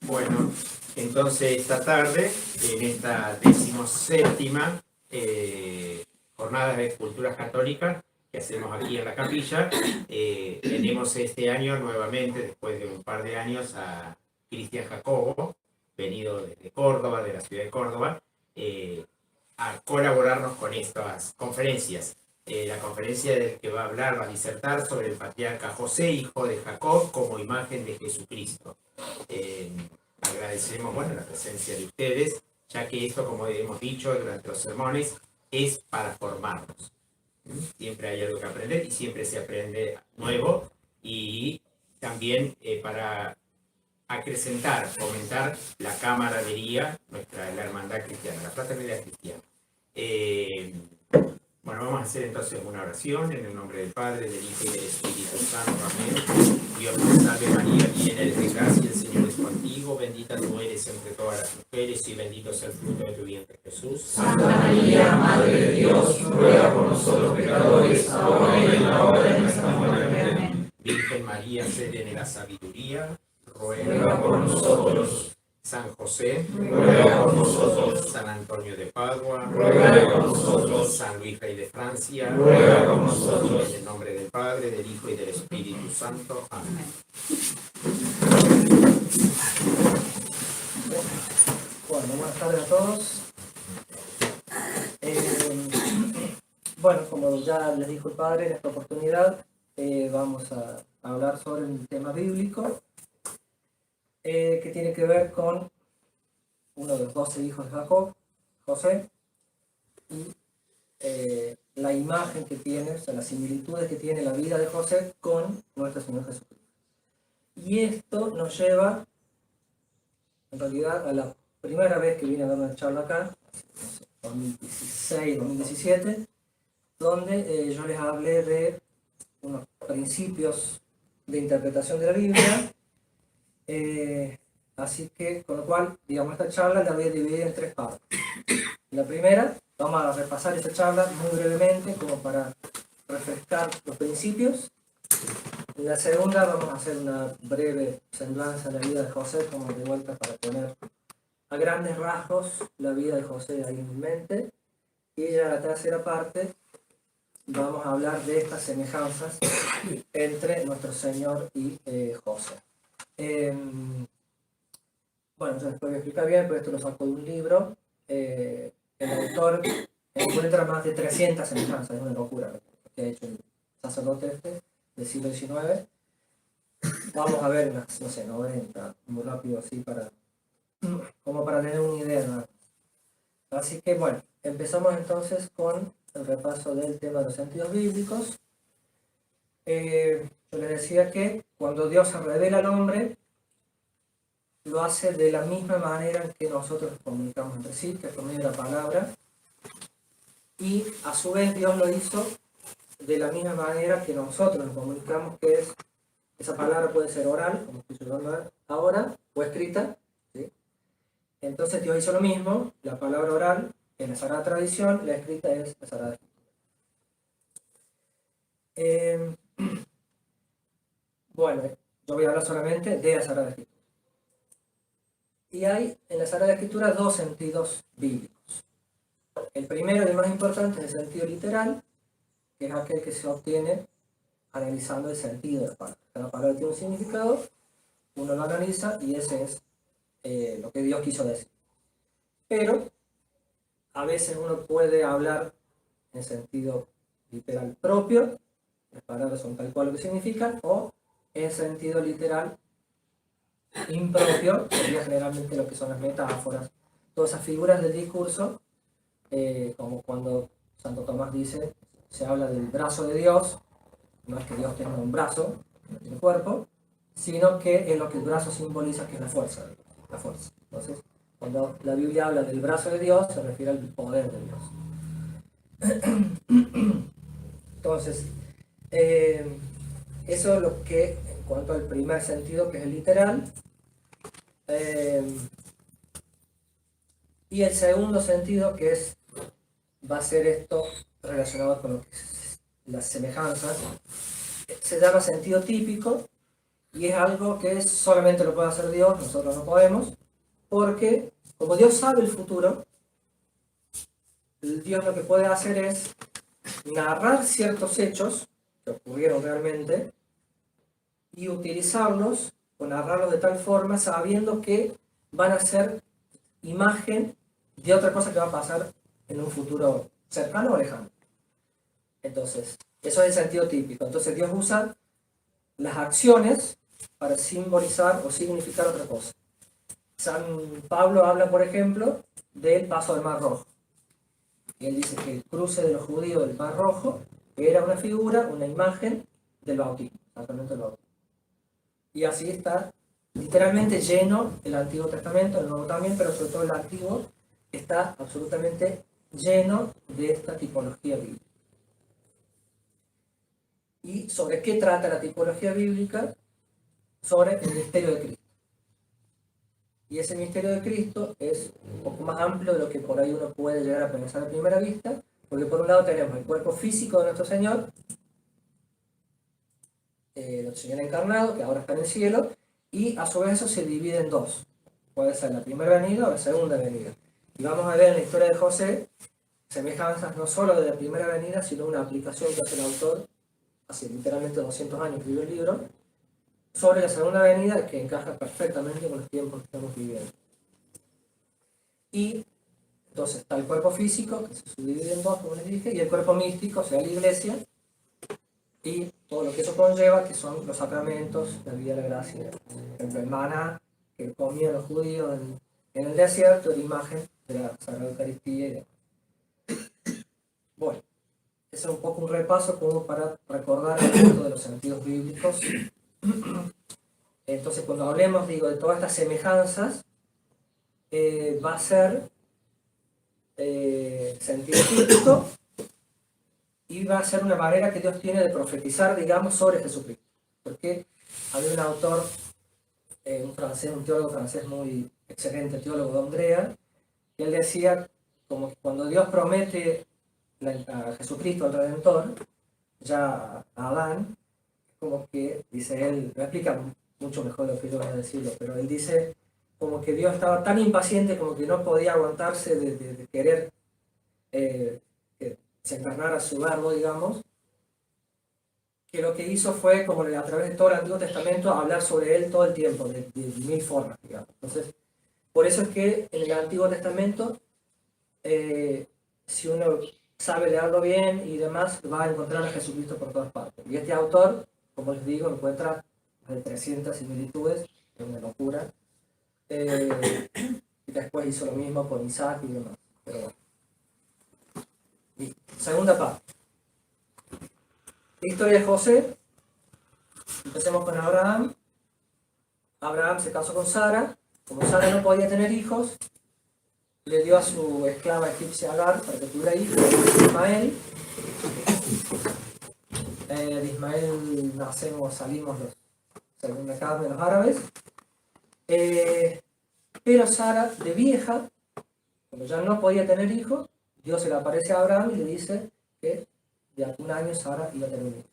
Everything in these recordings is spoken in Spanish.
Bueno, entonces esta tarde, en esta 17ª jornada de Culturas Católicas que hacemos aquí en la capilla, tenemos este año nuevamente, después de un par de años, a Cristian Jacobo, venido desde Córdoba, de la ciudad de Córdoba, a colaborarnos con estas conferencias. La conferencia del que va a hablar, va a disertar sobre el patriarca José, hijo de Jacob, como imagen de Jesucristo. Agradecemos la presencia de ustedes, ya que esto, como hemos dicho durante los sermones, es para formarnos. Siempre hay algo que aprender y siempre se aprende nuevo, y también para acrecentar, fomentar la camaradería, la hermandad cristiana, la fraternidad cristiana. Vamos a hacer entonces una oración en el nombre del Padre, del Hijo y del Espíritu Santo. Amén. Dios te salve María, llena eres de gracia, el Señor es contigo, bendita tú eres entre todas las mujeres y bendito es el fruto de tu vientre, Jesús. Santa María, Madre de Dios, ruega por nosotros pecadores, ahora y en la hora de nuestra muerte. Amén. Virgen María, sede de la sabiduría, ruega por nosotros. San José, ruega por nosotros. San Antonio de Padua, ruega por nosotros. San Luis Rey de Francia, ruega por nosotros. En el nombre del Padre, del Hijo y del Espíritu Santo. Amén. Bueno, buenas tardes a todos. Como ya les dijo el Padre, en esta oportunidad vamos a hablar sobre un tema bíblico que tiene que ver con uno de los 12 hijos de Jacob, José, y la imagen que tiene, o sea, las similitudes que tiene la vida de José con nuestro Señor Jesucristo. Y esto nos lleva, en realidad, a la primera vez que vine a dar una charla acá, 2016, 2017, donde yo les hablé de unos principios de interpretación de la Biblia. Así que, con lo cual, esta charla la voy a dividir en 3 partes. La primera, vamos a repasar esta charla muy brevemente, como para refrescar los principios. En la segunda, vamos a hacer una breve semblanza de la vida de José, como de vuelta para poner a grandes rasgos la vida de José ahí en mi mente. Y ya en la tercera parte, vamos a hablar de estas semejanzas entre nuestro Señor y José. Yo después voy a explicar bien, pero esto lo saco de un libro. El autor encuentra más de 300 semejanzas, es una locura lo que ha hecho el sacerdote del siglo XIX. Vamos a ver unas, 90, muy rápido así, como para tener una idea, ¿no? Así que empezamos entonces con el repaso del tema de los sentidos bíblicos. Yo les decía que cuando Dios se revela al hombre, lo hace de la misma manera en que nosotros nos comunicamos entre sí, que es por medio de la palabra, y a su vez Dios lo hizo de la misma manera que nosotros nos comunicamos, que es, esa palabra puede ser oral, como estoy llevando ahora, o escrita, ¿sí? Entonces Dios hizo lo mismo, la palabra oral en la Sagrada Tradición, la escrita es la Sagrada Escritura. Yo voy a hablar solamente de la Sagrada Escritura. Y hay en la Sagrada Escritura 2 sentidos bíblicos. El primero y el más importante es el sentido literal, que es aquel que se obtiene analizando el sentido de la palabra. Cada palabra tiene un significado, uno lo analiza y ese es lo que Dios quiso decir. Pero a veces uno puede hablar en sentido literal propio, las palabras son tal cual lo que significan, o en sentido literal impropio, sería generalmente lo que son las metáforas, todas esas figuras del discurso, como cuando Santo Tomás dice, se habla del brazo de Dios, no es que Dios tenga un brazo, no tiene cuerpo, sino que es lo que el brazo simboliza, que es la fuerza de Dios, la fuerza. Entonces, cuando la Biblia habla del brazo de Dios, se refiere al poder de Dios. Entonces, eso es lo que, en cuanto al primer sentido, que es el literal. Y el segundo sentido, que va a ser esto relacionado con lo que es las semejanzas, se llama sentido típico, Y es algo que solamente lo puede hacer Dios, nosotros no podemos, porque como Dios sabe el futuro, Dios lo que puede hacer es narrar ciertos hechos que ocurrieron realmente y utilizarlos o narrarlos de tal forma sabiendo que van a ser imagen de otra cosa que va a pasar en un futuro cercano o lejano. Entonces, eso es el sentido típico. Entonces Dios usa las acciones para simbolizar o significar otra cosa. San Pablo habla, por ejemplo, del paso del Mar Rojo. Y él dice que el cruce de los judíos del Mar Rojo era una figura, una imagen del bautismo, sacramento del bautismo. Y así está literalmente lleno el Antiguo Testamento, el Nuevo también, pero sobre todo el Antiguo está absolutamente lleno de esta tipología bíblica. ¿Y sobre qué trata la tipología bíblica? Sobre el misterio de Cristo. Y ese misterio de Cristo es un poco más amplio de lo que por ahí uno puede llegar a pensar a primera vista, porque por un lado tenemos el cuerpo físico de nuestro Señor encarnado, que ahora está en el cielo, y a su vez eso se divide en dos. Puede ser la primera venida o la segunda venida. Y vamos a ver en la historia de José semejanzas no solo de la primera venida, sino una aplicación que hace el autor, hace literalmente 200 años que escribió el libro, sobre la segunda venida, que encaja perfectamente con los tiempos que estamos viviendo. Y entonces está el cuerpo físico, que se subdivide en dos, como les dije, y el cuerpo místico, o sea, la iglesia, y todo lo que eso conlleva, que son los sacramentos, la vida de la gracia. Por ejemplo, el maná que comían los judíos en el desierto, la imagen de la Sagrada Eucaristía. Bueno, ese es un poco un repaso como para recordar el resto de los sentidos bíblicos. Entonces, cuando hablemos, digo, de todas estas semejanzas, va a ser sentido bíblico y va a ser una manera que Dios tiene de profetizar, digamos, sobre Jesucristo. Porque había un autor, un teólogo francés muy excelente, teólogo de Andrea, y él decía como que cuando Dios promete a Jesucristo, al Redentor, ya a Adán, como que, dice él, lo explica mucho mejor de lo que yo voy a decirlo, pero él dice como que Dios estaba tan impaciente como que no podía aguantarse de querer que se encarnara su verbo, digamos, que lo que hizo fue, como a través de todo el Antiguo Testamento, hablar sobre él todo el tiempo, de mil formas, digamos. Entonces, por eso es que en el Antiguo Testamento, si uno sabe leerlo bien y demás, va a encontrar a Jesucristo por todas partes. Y este autor, como les digo, encuentra más de 300 similitudes, es una locura. Y después hizo lo mismo con Isaac y demás. Pero bueno. Y segunda parte. La historia de José. Empecemos con Abraham. Abraham se casó con Sara. Como Sara no podía tener hijos, le dio a su esclava egipcia Agar para que tuviera hijos, Ismael. De Ismael salimos según la carne de los árabes. Pero Sara, de vieja, cuando ya no podía tener hijos, Dios se le aparece a Abraham y le dice que de algún año Sara iba a tener un hijo.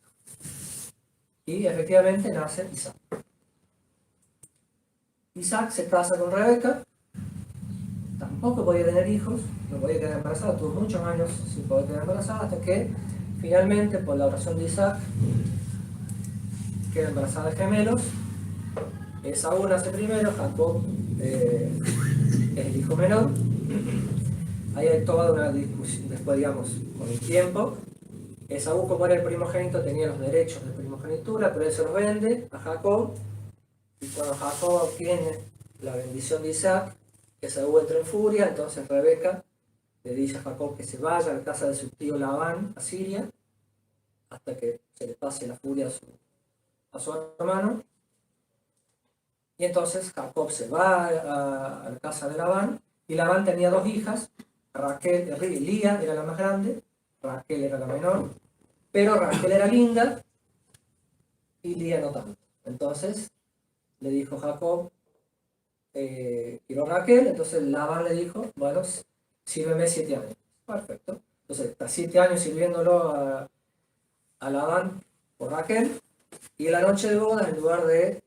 Y efectivamente nace Isaac. Isaac se casa con Rebeca, tampoco podía tener hijos, no podía quedar embarazada, tuvo muchos años sin poder quedar embarazada, hasta que finalmente, por la oración de Isaac, queda embarazada de gemelos. Esaú nace primero, Jacob es el hijo menor. Ahí hay toda una discusión, después digamos, con el tiempo. Esaú, como era el primogénito, tenía los derechos de primogenitura, pero él se los vende a Jacob. Y cuando Jacob obtiene la bendición de Isaac, Esaú entra en furia, entonces Rebeca le dice a Jacob que se vaya a la casa de su tío Labán, a Siria, hasta que se le pase la furia a su hermano. Y entonces Jacob se va a la casa de Labán, y Labán tenía dos hijas, Lía era la más grande, Raquel era la menor, pero Raquel era linda y Lía no tanto. Entonces le dijo Jacob, quiero Raquel, entonces Labán le dijo, bueno, sírveme 7 años. Perfecto. Entonces está 7 años sirviéndolo a Labán por Raquel, y en la noche de bodas, en lugar de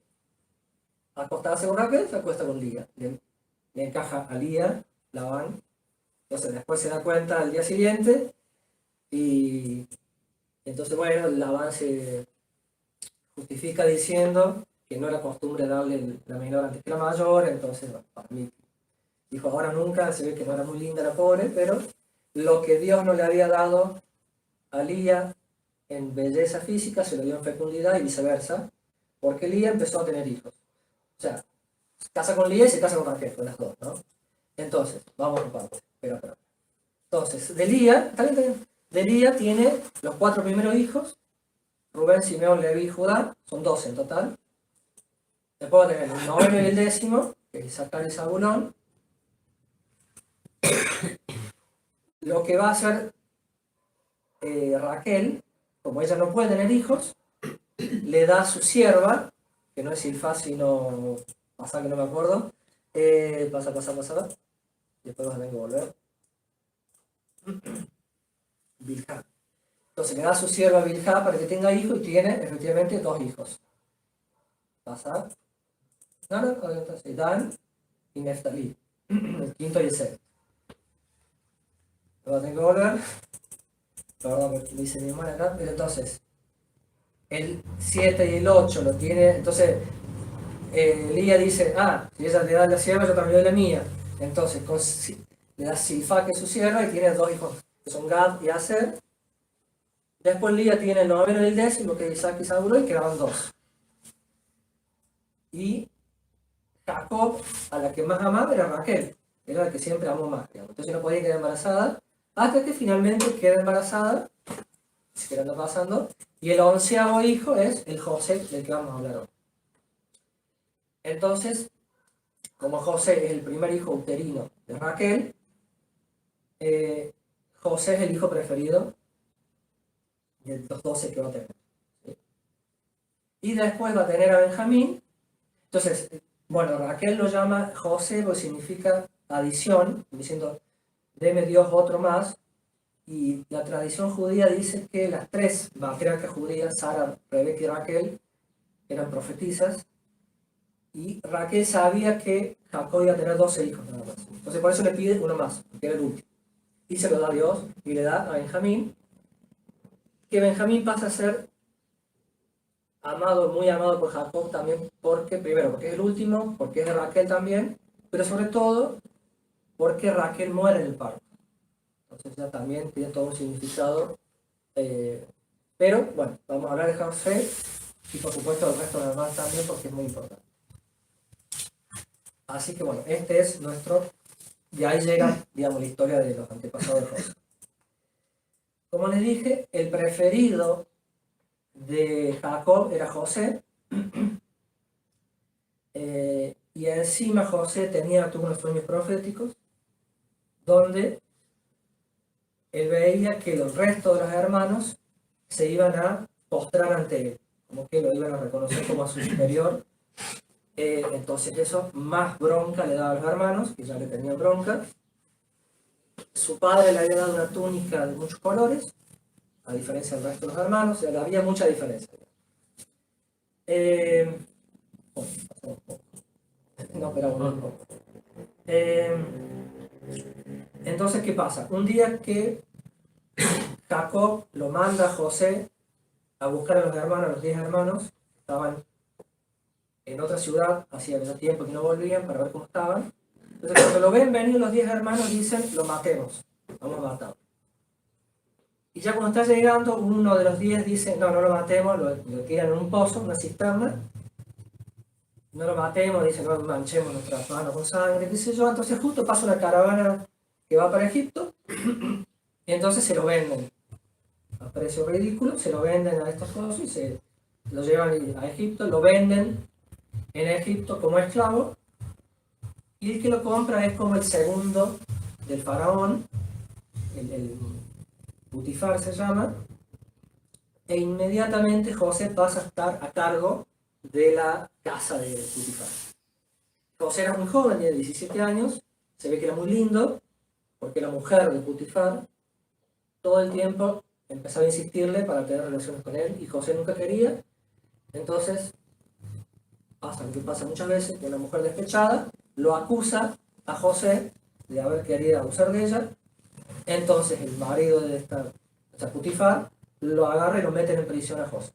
acostarse con Raquel, se acuesta con Lía. Le encaja a Lía, Labán. Entonces después se da cuenta al día siguiente y entonces, bueno, Labán se justifica diciendo que no era costumbre darle la menor antes que la mayor, entonces, bueno, para mí, dijo, ahora nunca, se ve que no era muy linda la pobre, pero lo que Dios no le había dado a Lía en belleza física se lo dio en fecundidad y viceversa, porque Lía empezó a tener hijos. O sea, se casa con Lía y se casa con Raquel, con las dos, ¿no? Entonces, vamos por partes. Espera. Entonces, de Lía, ¿está bien, está bien? De Lía tiene los 4 primeros hijos, Rubén, Simeón, Leví y Judá, son 12 en total. Después va a tener el 9 y el 10, que es Isaacar y Zabulón. Lo que va a hacer Raquel, como ella no puede tener hijos, le da a su sierva, que no es Silfá, sino pasa que no me acuerdo, pasa, después vas a tener que volver, Bilhá. Entonces le da a su sierva Bilhá para que tenga hijos y tiene efectivamente 2 hijos. Pasa, entonces Dan y Neftalí, el quinto y el sexto. Vas a tener que volver. Perdón, me dice mi hermana acá, pero entonces el 7 y el 8 lo tiene, entonces Lía dice, si ella le da la sierva, yo también doy la mía. Entonces le da Silfá, que es su sierva, y tiene 2 hijos, que son Gad y Aser. Después Lía tiene el 9 y el 10, que es Isaac y Zabulón, y quedaban 2. Y Jacob, a la que más amaba era Raquel, era la que siempre amó más, digamos. Entonces no podía quedar embarazada, hasta que finalmente queda embarazada, que le anda pasando, y el 11º hijo es el José, del que vamos a hablar hoy. Entonces, como José es el primer hijo uterino de Raquel, José es el hijo preferido de los 12 que va a tener. ¿Sí? Y después va a tener a Benjamín. Entonces, bueno, Raquel lo llama José, porque significa adición, diciendo, deme Dios otro más. Y la tradición judía dice que las 3 matriarcas judías, Sara, Rebeca y Raquel, eran profetisas. Y Raquel sabía que Jacob iba a tener 12 hijos nada más. Entonces por eso le pide uno más, que era el último. Y se lo da a Dios y le da a Benjamín, que Benjamín pasa a ser amado, muy amado por Jacob también, primero porque es el último, porque es de Raquel también, pero sobre todo porque Raquel muere en el parto. Entonces ya también tiene todo un significado. Pero bueno, vamos a hablar de José y por supuesto del resto de los demás también, porque es muy importante. Así que bueno, este es nuestro, de ahí llega, digamos, la historia de los antepasados de José. Como les dije, el preferido de Jacob era José, y encima José tuvo unos sueños proféticos, donde él veía que los restos de los hermanos se iban a postrar ante él, como que lo iban a reconocer como a su superior. Entonces eso más bronca le daba a los hermanos, que ya le tenían bronca. Su padre le había dado una túnica de muchos colores, a diferencia del resto de los hermanos, o sea, había mucha diferencia. No, pero un poco. Entonces, ¿qué pasa? Un día que Jacob lo manda a José a buscar a los hermanos, los 10 hermanos, estaban en otra ciudad, hacía ya tiempo que no volvían para ver cómo estaban. Entonces cuando lo ven venir los 10 hermanos dicen, lo matemos, vamos a matarlo. Y ya cuando está llegando, uno de los 10 dice, no lo matemos, lo tiran en un pozo, una cisterna, no lo matemos, dice, no manchemos nuestras manos con sangre, qué sé yo. Entonces justo pasa una caravana que va para Egipto, y entonces se lo venden a precio ridículo, se lo venden a estos cosas y se lo llevan a Egipto, lo venden en Egipto como esclavo, y el que lo compra es como el segundo del faraón, el Putifar se llama, e inmediatamente José pasa a estar a cargo de la casa de Putifar. José era muy joven, tenía 17 años, se ve que era muy lindo, porque la mujer de Putifar todo el tiempo empezaba a insistirle para tener relaciones con él, y José nunca quería. Entonces pasa lo que pasa muchas veces, que una mujer despechada lo acusa a José de haber querido abusar de ella. Entonces el marido de esta Potifar lo agarra y lo mete en prisión a José.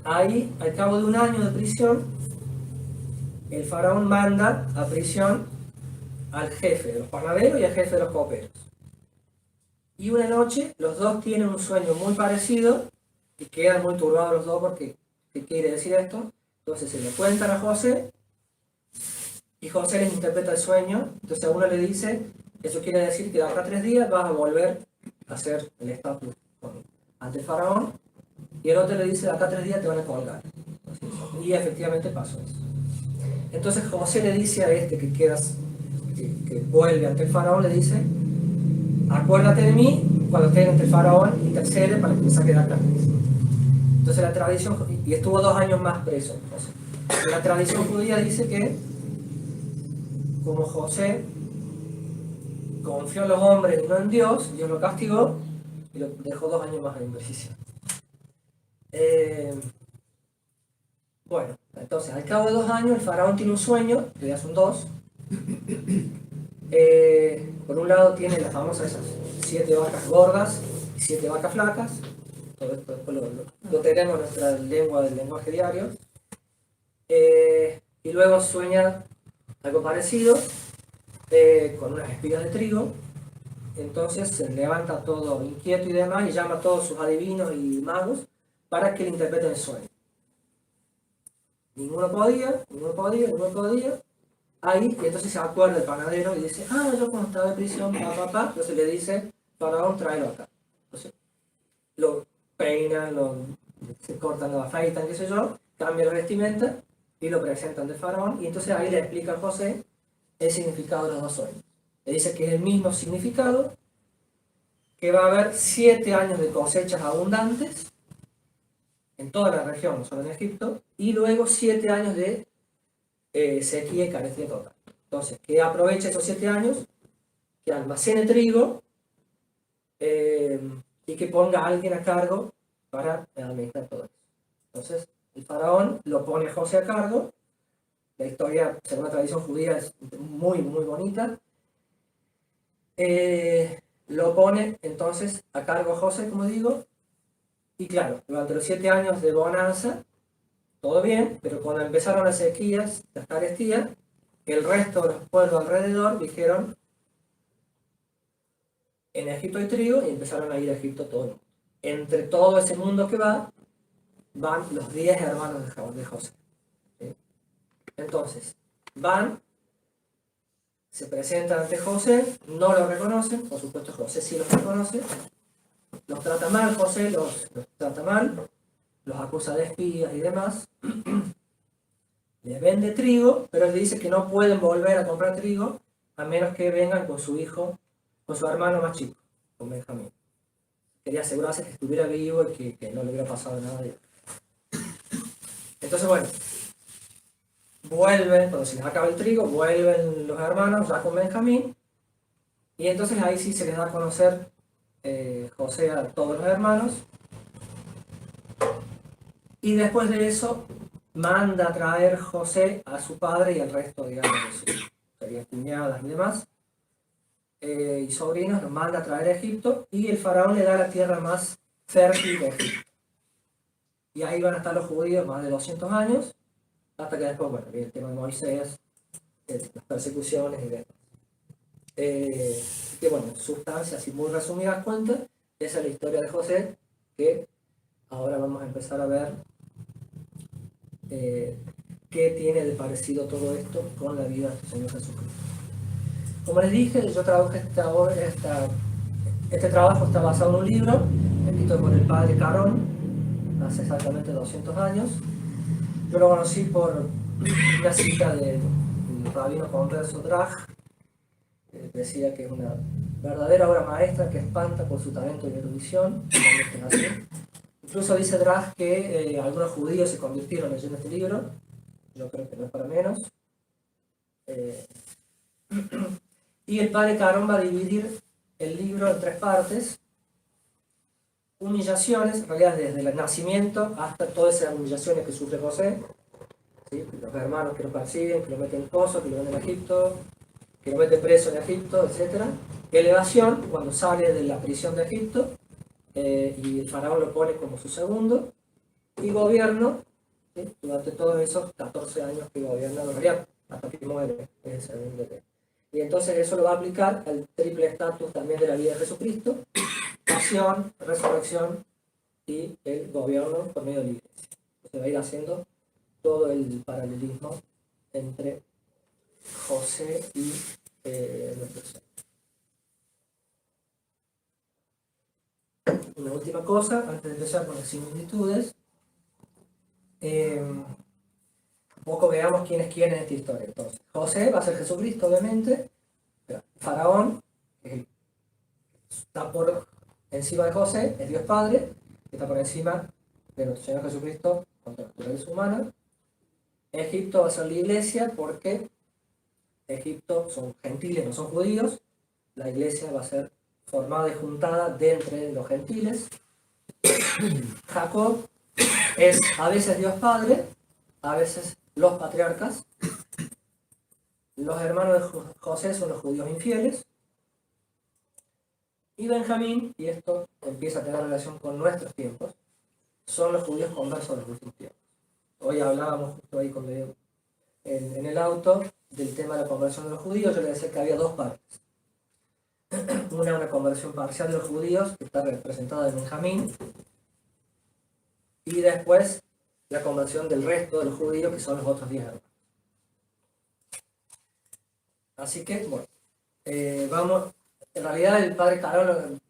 Ahí, al cabo de un año de prisión, el faraón manda a prisión al jefe de los panaderos y al jefe de los coperos. Y una noche los dos tienen un sueño muy parecido y quedan muy turbados los dos porque ¿qué quiere decir esto? Entonces se lo cuentan a José y José les interpreta el sueño. Entonces a uno le dice, eso quiere decir que de acá a 3 días vas a volver a hacer el estatus ante el faraón, y el otro le dice, de acá a 3 días te van a colgar. Y efectivamente pasó eso. Entonces José le dice a este que que vuelve ante el faraón, le dice, acuérdate de mí cuando estés ante el faraón, intercede para que me saque de acá. Entonces la tradición, y estuvo 2 años más preso José. La tradición judía dice que como José confió en los hombres y no en Dios, Dios lo castigó y lo dejó 2 años más en prisión. Bueno, entonces al cabo de 2 años el faraón tiene un sueño, que ya son 2. Por un lado tiene las famosas esas 7 vacas gordas y 7 vacas flacas. Todo esto después lo tenemos en nuestra lengua del lenguaje diario. Y luego sueña algo parecido, con unas espigas de trigo. Entonces se levanta todo inquieto y demás y llama a todos sus adivinos y magos para que le interpreten el sueño. Ninguno podía. Ahí, y entonces se acuerda el panadero y dice, yo cuando estaba en prisión, entonces le dice, faraón, tráelo acá. Entonces lo peinan, se cortan, lo afeitan, qué sé yo, cambian la vestimenta y lo presentan ante el faraón, y entonces ahí le explica a José el significado de los 2 sueños. Le dice que es el mismo significado, que va a haber 7 años de cosechas abundantes en toda la región, no solo en Egipto, y luego 7 años de sequía y carestía total. Entonces, que aproveche esos 7 años, que almacene trigo y que ponga a alguien a cargo para administrar todo eso. Entonces, el faraón lo pone a José a cargo. La historia, según la tradición judía, es muy, muy bonita. Lo pone entonces a cargo a José, como digo, y claro, durante los 7 años de bonanza, todo bien, pero cuando empezaron las sequías, las carestías, el resto de los pueblos alrededor dijeron, en Egipto hay trigo, y empezaron a ir a Egipto todo el mundo. Entre todo ese mundo que van los 10 hermanos de José. ¿Sí? Entonces, se presentan ante José, no lo reconocen, por supuesto José sí los reconoce, los trata mal, José los trata mal, los acusa de espías y demás, les vende trigo, pero les dice que no pueden volver a comprar trigo a menos que vengan con su hijo, con su hermano más chico, con Benjamín. Quería asegurarse que estuviera vivo y que no le hubiera pasado nada. Entonces, bueno, vuelven, cuando se les acaba el trigo, vuelven los hermanos ya con Benjamín, y entonces ahí sí se les da a conocer José a todos los hermanos, y después de eso manda a traer José a su padre y al resto, digamos, de sus cuñadas y demás, y sobrinos, los manda a traer a Egipto, y el faraón le da la tierra más fértil de Egipto. Y ahí van a estar los judíos más de 200 años, hasta que después, bueno, viene el tema de Moisés, las persecuciones y demás. Que bueno, en sustancia, así muy resumidas cuentas, esa es la historia de José, que ahora vamos a empezar a ver qué tiene de parecido todo esto con la vida del Señor Jesucristo. Como les dije, yo traduje este trabajo está basado en un libro escrito por el padre Carón hace exactamente 200 años. Yo lo conocí por una cita del rabino converso Drach, que decía que es una verdadera obra maestra que espanta por su talento y erudición. Incluso dice Drach que algunos judíos se convirtieron leyendo este libro. Yo creo que no es para menos. Y el padre Carón va a dividir el libro en 3 partes. humillaciones, en realidad desde el nacimiento hasta todas esas humillaciones que sufre José, ¿sí? Los hermanos que lo persiguen, que lo meten en pozo, que lo venden a Egipto, que lo meten preso en Egipto, etc. Elevación, cuando sale de la prisión de Egipto, y el faraón lo pone como su segundo, y gobierno, ¿sí? Durante todos esos 14 años que gobierna, en realidad, hasta que muere, es el segundo rey. Y entonces eso lo va a aplicar al triple estatus también de la vida de Jesucristo: pasión, resurrección y el gobierno por medio de la iglesia. Se va a ir haciendo todo el paralelismo entre José y nuestro Señor. Una última cosa, antes de empezar con las similitudes, un poco veamos quién es quién en esta historia. Entonces, José va a ser Jesucristo, obviamente. Faraón, que está por encima de José, es Dios Padre, que está por encima de nuestro Señor Jesucristo contra la naturaleza humana. Egipto va a ser la iglesia porque Egipto son gentiles, no son judíos. La iglesia va a ser formada y juntada de entre los gentiles. Jacob es a veces Dios Padre, a veces los patriarcas. Los hermanos de José son los judíos infieles. Y Benjamín, y esto empieza a tener relación con nuestros tiempos, son los judíos conversos de los últimos tiempos. Hoy hablábamos justo ahí en el auto del tema de la conversión de los judíos. Yo le decía que había dos partes. Una conversión parcial de los judíos, que está representada en Benjamín, y después la conversión del resto de los judíos, que son los otros 10 hermanos. Así que, bueno, vamos. En realidad el padre Carol,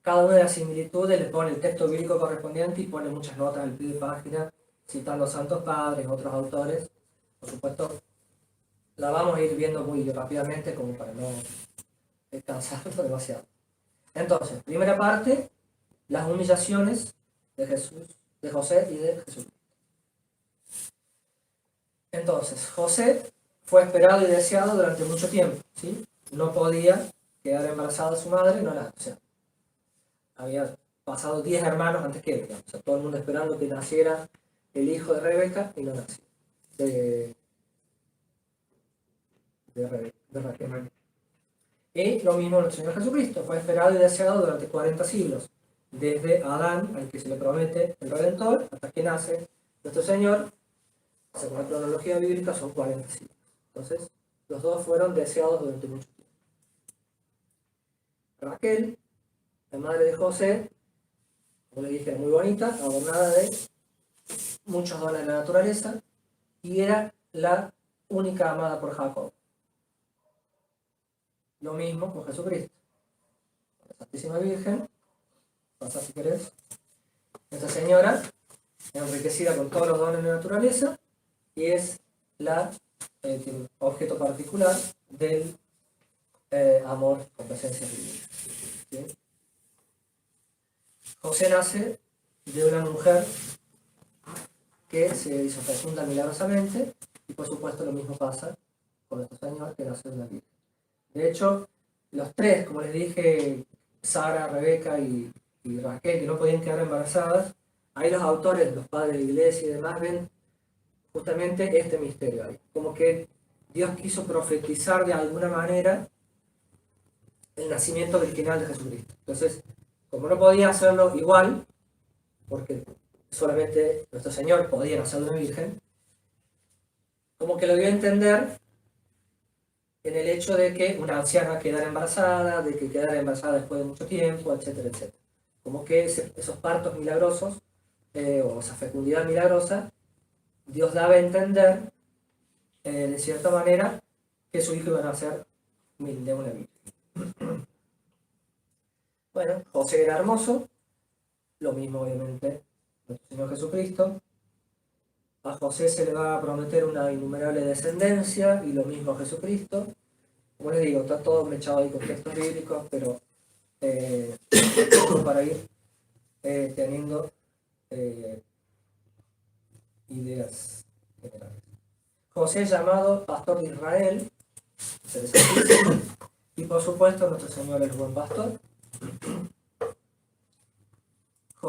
cada una de las similitudes le pone el texto bíblico correspondiente y pone muchas notas al pie de página, citando santos padres, otros autores. Por supuesto, la vamos a ir viendo muy rápidamente como para no cansarnos demasiado. Entonces, primera parte, las humillaciones de Jesús, de José y de Jesús. Entonces, José fue esperado y deseado durante mucho tiempo, ¿sí? No podía quedar embarazada su madre, o sea, había pasado 10 hermanos antes que él, digamos. O sea, todo el mundo esperando que naciera el hijo de Rebeca y no nació. De Raquel. Y lo mismo nuestro Señor Jesucristo, fue esperado y deseado durante 40 siglos, desde Adán, al que se le promete el Redentor, hasta que nace nuestro Señor. Según la cronología bíblica son 40 siglos. Entonces, los dos fueron deseados durante mucho tiempo. Raquel, la madre de José, como le dije, era muy bonita, adornada de muchos dones de la naturaleza, y era la única amada por Jacob. Lo mismo con Jesucristo. La Santísima Virgen, pasa si querés, Nuestra Señora, enriquecida con todos los dones de la naturaleza, y es la objeto particular del amor con presencia divina. ¿Sí? José nace de una mujer que se hizo fecunda milagrosamente, y por supuesto lo mismo pasa con nuestro Señor, que nace de una virgen. De hecho, los tres, como les dije, Sara, Rebeca y Raquel, que no podían quedar embarazadas, ahí los autores, los padres de la iglesia y demás, ven justamente este misterio ahí. Como que Dios quiso profetizar de alguna manera el nacimiento virginal de Jesucristo. Entonces, como no podía hacerlo igual, porque solamente nuestro Señor podía nacer de una virgen, como que lo dio a entender en el hecho de que una anciana quedara embarazada, de que quedara embarazada después de mucho tiempo, etcétera, etcétera. Como que esos partos milagrosos, o esa fecundidad milagrosa, Dios daba a entender, de cierta manera, que su hijo iba a nacer de una virgen. Bueno, José era hermoso, lo mismo obviamente nuestro Señor Jesucristo. A José se le va a prometer una innumerable descendencia, y lo mismo a Jesucristo. Como les digo, está todo mechado ahí con textos bíblicos, pero para ir teniendo ideas generales. José es llamado pastor de Israel, interesantísimo, y por supuesto nuestro Señor es buen pastor.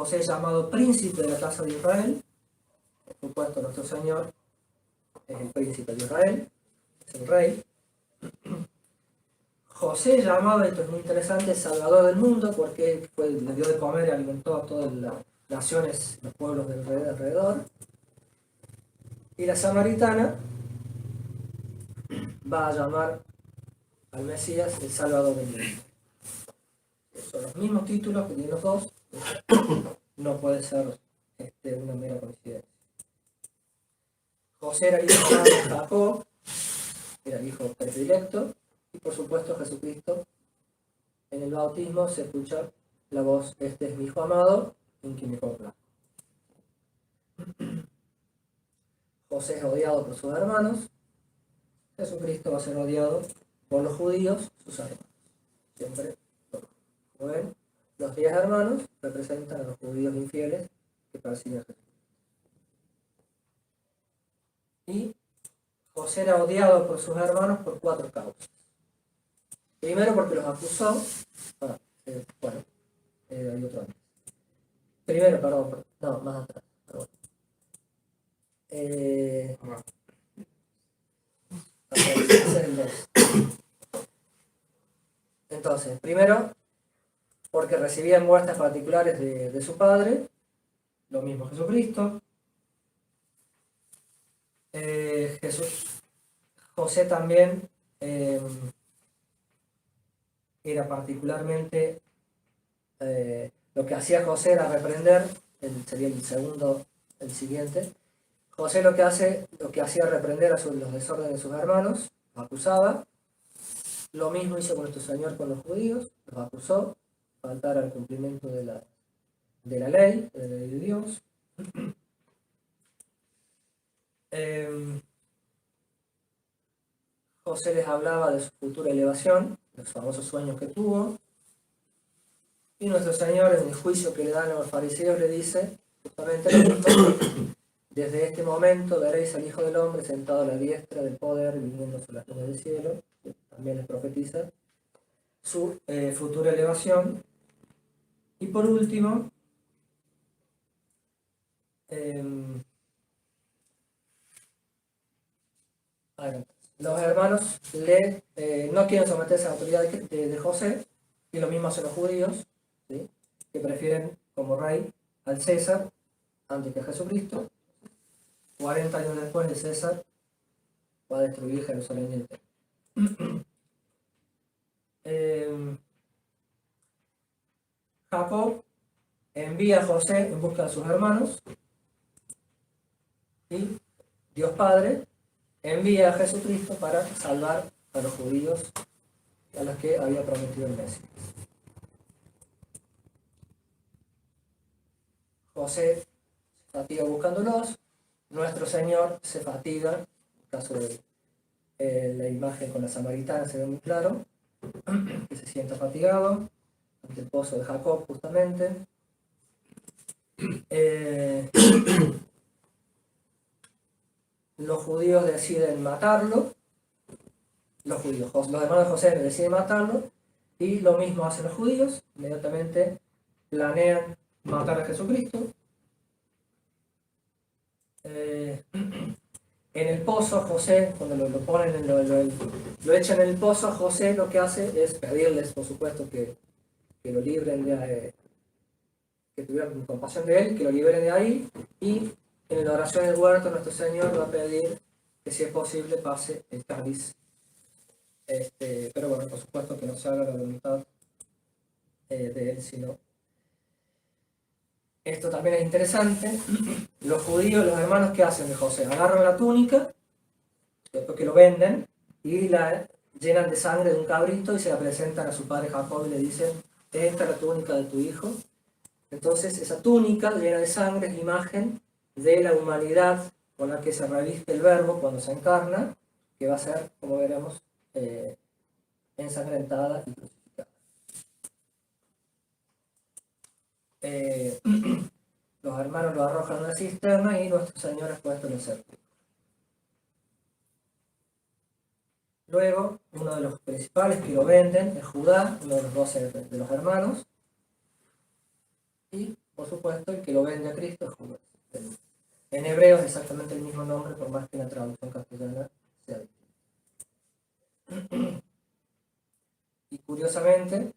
José es llamado príncipe de la casa de Israel. Por supuesto, nuestro Señor es el príncipe de Israel, es el rey. José es llamado, esto es muy interesante, Salvador del mundo, porque le dio de comer y alimentó a todas las naciones, los pueblos del alrededor. Y la samaritana va a llamar al Mesías el Salvador del mundo. Son los mismos títulos que tienen los dos, no puede ser una mera coincidencia. José era hijo de Jacob, era el hijo predilecto, y por supuesto Jesucristo, en el bautismo se escucha la voz, este es mi hijo amado, en quien me complazco. José es odiado por sus hermanos, Jesucristo va a ser odiado por los judíos, sus hermanos. Siempre, como ven, los 10 hermanos representan a los judíos infieles que persiguen a Jesús. Y José era odiado por sus hermanos por 4 causas. Primero porque los acusó, hay otro antes. Primero, perdón, no, más atrás. Perdón. Ese es el 2. Entonces, primero, porque recibía muestras particulares de su padre, lo mismo Jesucristo. José también era particularmente, lo que hacía José era reprender, sería el siguiente. José lo que hacía era reprender los desórdenes de sus hermanos, los acusaba. Lo mismo hizo con nuestro Señor con los judíos, los acusó, faltar al cumplimiento de la ley, de la ley de Dios. José les hablaba de su futura elevación, los famosos sueños que tuvo. Y nuestro Señor, en el juicio que le dan a los fariseos, le dice justamente lo mismo. Desde este momento veréis al Hijo del Hombre sentado a la diestra del poder, viniendo sobre las nubes del cielo. También les profetiza su futura elevación. Y por último, los hermanos no quieren someterse a la autoridad de José, y lo mismo hacen los judíos, ¿sí? Que prefieren como rey al César antes que a Jesucristo. 40 años después de César va a destruir Jerusalén y el templo. Jacob envía a José en busca de sus hermanos, y Dios Padre envía a Jesucristo para salvar a los judíos a los que había prometido el Mesías. José se fatiga buscándolos, nuestro Señor se fatiga, en el caso de la imagen con la samaritana se ve muy claro, que se sienta fatigado ante el pozo de Jacob justamente. Los judíos deciden matarlo, los hermanos de José deciden matarlo, y lo mismo hacen los judíos, inmediatamente planean matar a Jesucristo. En el pozo, José, cuando lo ponen, lo echan en el pozo, José lo que hace es pedirles, por supuesto, que lo libren que tuvieran compasión de él, que lo liberen de ahí, y en la oración del huerto nuestro Señor va a pedir que si es posible pase el cáliz. Pero bueno, por supuesto que no se haga la voluntad de él, sino... Esto también es interesante. Los judíos, los hermanos, ¿qué hacen de José? Agarran la túnica, después que lo venden, y la llenan de sangre de un cabrito y se la presentan a su padre Jacob y le dicen: esta es la túnica de tu hijo. Entonces esa túnica llena de sangre es la imagen de la humanidad con la que se reviste el Verbo cuando se encarna, que va a ser, como veremos, ensangrentada y crucificada. Los hermanos lo arrojan a una cisterna y nuestro Señor es puesto en el sepulcro. Luego, uno de los principales que lo venden es Judá, uno de los 12 de los hermanos, y por supuesto, el que lo vende a Cristo es Judas. En hebreo es exactamente el mismo nombre, por más que la traducción castellana sea distinta. Y curiosamente,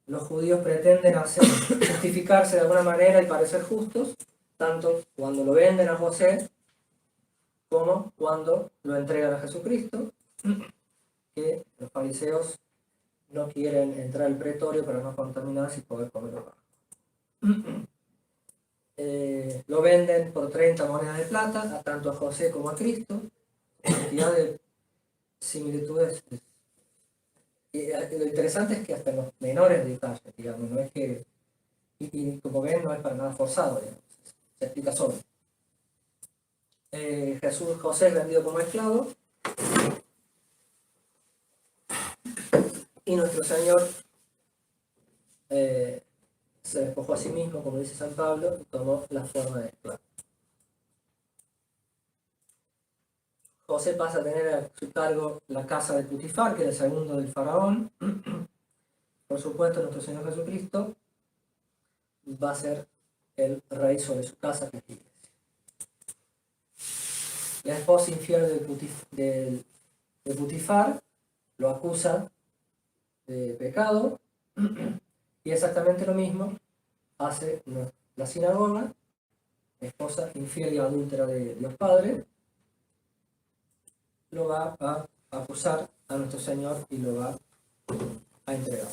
los judíos pretenden justificarse de alguna manera y parecer justos, tanto cuando lo venden a José como cuando lo entregan a Jesucristo, que los fariseos no quieren entrar al pretorio para no contaminarse y poder comerlo. Lo venden por 30 monedas de plata, tanto a José como a Cristo, cantidad de similitudes. Lo interesante es que hasta en los menores detalles, digamos, no es que, y como ven, no es para nada forzado, digamos, se explica solo. José es vendido como esclavo, y nuestro Señor se despojó a sí mismo, como dice San Pablo, y tomó la forma de esclavo. José pasa a tener a su cargo la casa de Putifar, que era el segundo del faraón. Por supuesto, nuestro Señor Jesucristo va a ser el rey sobre su casa, que es la iglesia. La esposa infiel de Putifar lo acusa de pecado, y exactamente lo mismo hace la sinagoga, esposa infiel y adúltera de Dios Padre, lo va a acusar a nuestro Señor y lo va a entregar.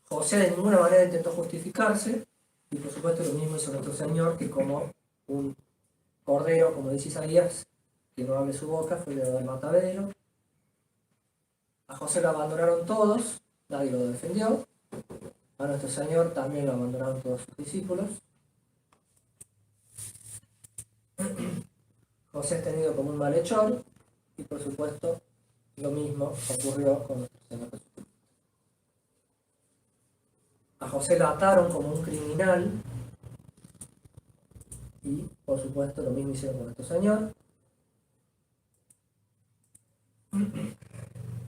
José de ninguna manera intentó justificarse, y por supuesto lo mismo hizo nuestro Señor, que como un cordero, como dice Isaías, que no abre su boca, fue llevado al matadero. A José lo abandonaron todos, nadie lo defendió. A nuestro Señor también lo abandonaron todos sus discípulos. José es tenido como un malhechor, y por supuesto lo mismo ocurrió con nuestro Señor Jesucristo. A José lo ataron como un criminal, y por supuesto lo mismo hicieron con nuestro Señor.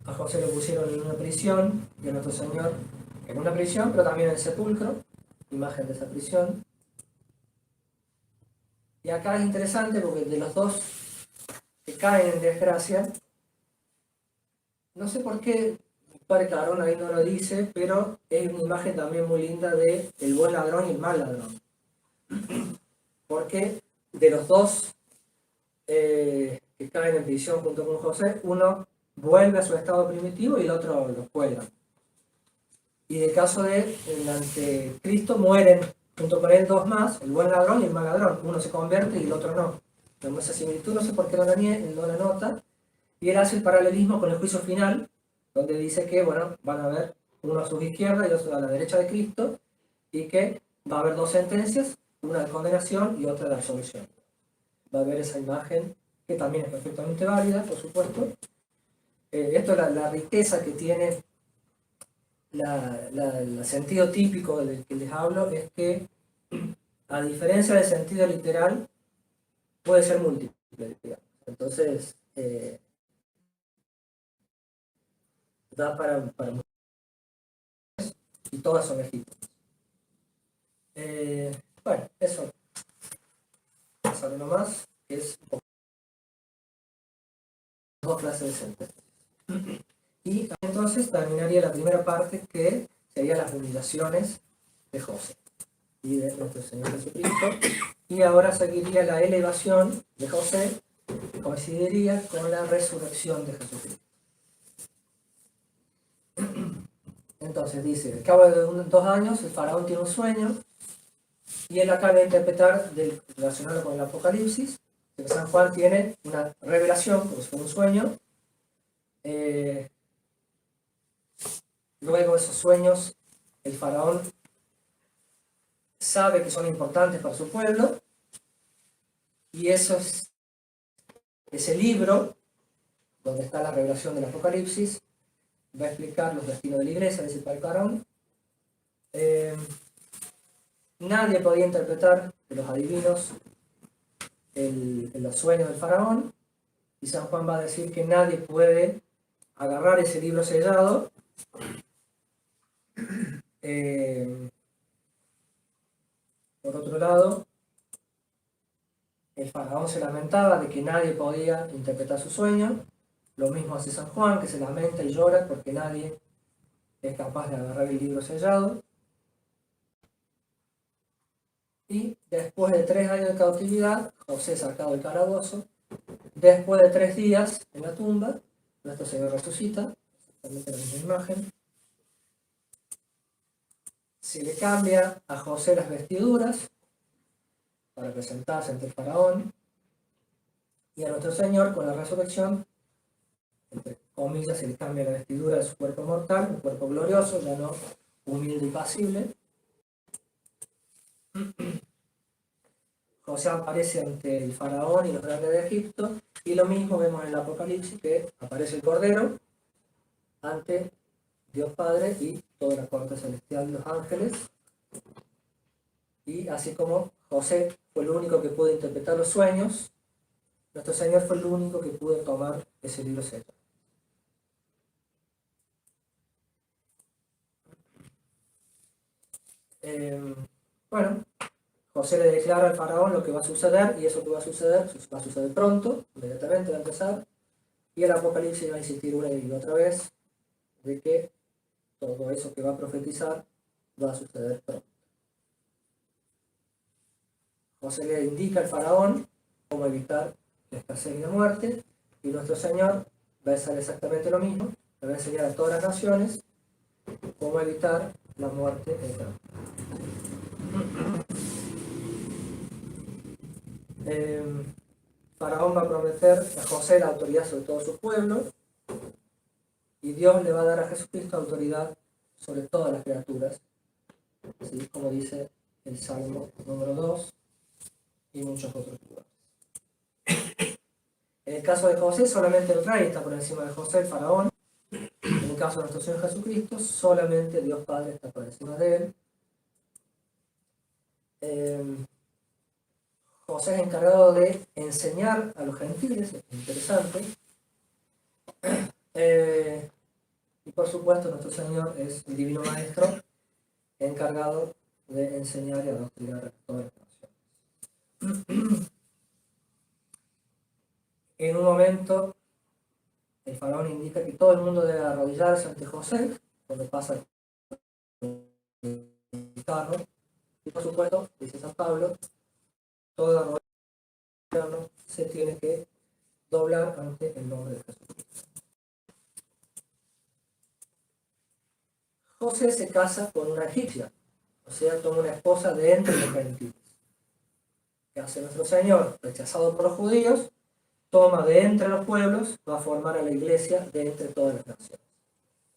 A José lo pusieron en una prisión, y a nuestro Señor en una prisión, pero también en el sepulcro, imagen de esa prisión. Y acá es interesante porque de los dos que caen en desgracia, no sé por qué el padre Clarón ahí no lo dice, pero es una imagen también muy linda de el buen ladrón y el mal ladrón. Porque de los dos que caen en prisión junto con José, uno vuelve a su estado primitivo y el otro lo cuelga. Y en el caso de el anticristo mueren junto con él dos más, el buen ladrón y el mal ladrón. Uno se convierte y el otro no. Tenemos esa similitud, no sé por qué no la nota. Y él hace el paralelismo con el juicio final, donde dice que, bueno, van a haber uno a su izquierda y otro a la derecha de Cristo, y que va a haber dos sentencias, una de condenación y otra de absolución. Va a haber esa imagen, que también es perfectamente válida, por supuesto. Esto es la riqueza que tiene el sentido típico del que les hablo, es que, a diferencia del sentido literal, puede ser múltiple, digamos. Entonces, da para muchas, y todas son legítimas. Bueno, eso. Pasar uno más, que es dos clases de sentencias. Y entonces terminaría la primera parte, que sería las humillaciones de José y de nuestro Señor Jesucristo. Y ahora seguiría la elevación de José, que coincidiría con la resurrección de Jesucristo. Entonces dice, al cabo de 2 años, el faraón tiene un sueño, y él acaba de interpretar, relacionado con el Apocalipsis, que San Juan tiene una revelación, como si fuera un sueño. Luego esos sueños, el faraón sabe que son importantes para su pueblo, y ese libro, donde está la revelación del Apocalipsis, va a explicar los destinos de la iglesia, dice el padre Clarón. Nadie podía interpretar de los adivinos los sueños del faraón, y San Juan va a decir que nadie puede agarrar ese libro sellado Por otro lado, el faraón se lamentaba de que nadie podía interpretar su sueño. Lo mismo hace San Juan, que se lamenta y llora porque nadie es capaz de agarrar el libro sellado. Y después de 3 años de cautividad, José es sacado del calabozo. Después de 3 días en la tumba, nuestro Señor resucita, exactamente la misma imagen. Se le cambia a José las vestiduras para presentarse ante el faraón, y a nuestro Señor, con la resurrección, entre comillas, se le cambia la vestidura de su cuerpo mortal, un cuerpo glorioso, ya no humilde y pasible. José aparece ante el faraón y los grandes de Egipto, y lo mismo vemos en el Apocalipsis, que aparece el Cordero ante Dios Padre y toda la corte celestial de los ángeles. Y así como José fue el único que pudo interpretar los sueños, nuestro Señor fue el único que pudo tomar ese libro sellado. Bueno, José le declara al faraón lo que va a suceder, y eso que va a suceder pronto, inmediatamente va a empezar, y el Apocalipsis va a insistir una y otra vez de que todo eso que va a profetizar va a suceder pronto. José le indica al faraón cómo evitar la escasez y la muerte, y nuestro Señor va a hacer exactamente lo mismo, le va a enseñar a todas las naciones cómo evitar la muerte eterna. Faraón va a prometer a José la autoridad sobre todo su pueblo, y Dios le va a dar a Jesucristo autoridad sobre todas las criaturas, ¿sí? Como dice el Salmo número 2 y muchos otros lugares. En el caso de José, solamente el rey está por encima de José, el faraón. En el caso de nuestro Señor Jesucristo, solamente Dios Padre está por encima de él. José es encargado de enseñar a los gentiles, es interesante. Y por supuesto, nuestro Señor es el Divino Maestro, encargado de enseñar y adoctrinar a todas las naciones. En un momento, el faraón indica que todo el mundo debe arrodillarse ante José cuando pasa el carro. Y por supuesto, dice San Pablo, toda rodilla se tiene que doblar ante el nombre de Jesucristo. José se casa con una egipcia, o sea, toma una esposa de entre los gentiles. ¿Qué hace nuestro Señor? Rechazado por los judíos, toma de entre los pueblos, va a formar a la iglesia de entre todas las naciones,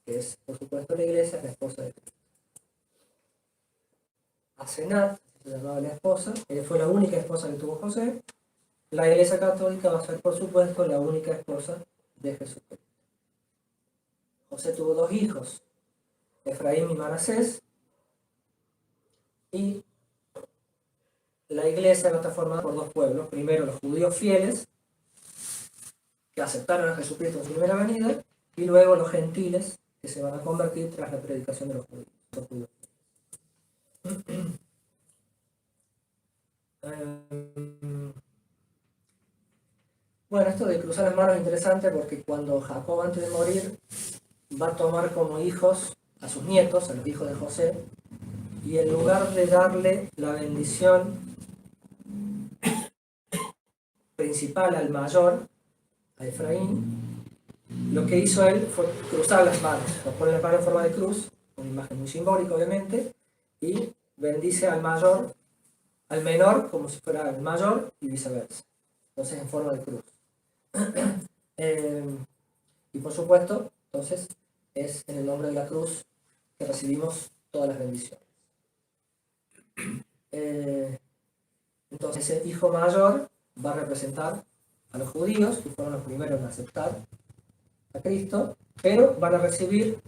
que es, por supuesto, la iglesia, la esposa de Cristo. Asenat, se llamaba la esposa, fue la única esposa que tuvo José. La iglesia católica va a ser, por supuesto, la única esposa de Jesucristo. José tuvo 2 hijos, Efraín y Manasés, y la iglesia va a estar formada por 2 pueblos. Primero, los judíos fieles, que aceptaron a Jesucristo en su primera venida, y luego los gentiles, que se van a convertir tras la predicación de los judíos. Bueno, esto de cruzar las manos es interesante porque cuando Jacob, antes de morir, va a tomar como hijos a sus nietos, a los hijos de José, y en lugar de darle la bendición principal al mayor, a Efraín, lo que hizo él fue cruzar las manos, pone la mano en forma de cruz, una imagen muy simbólica obviamente, y bendice al mayor, al menor como si fuera el mayor y viceversa, entonces en forma de cruz. Y por supuesto, entonces es en el nombre de la cruz que recibimos todas las bendiciones. Entonces el hijo mayor va a representar a los judíos, que fueron los primeros en aceptar a Cristo, pero van a recibir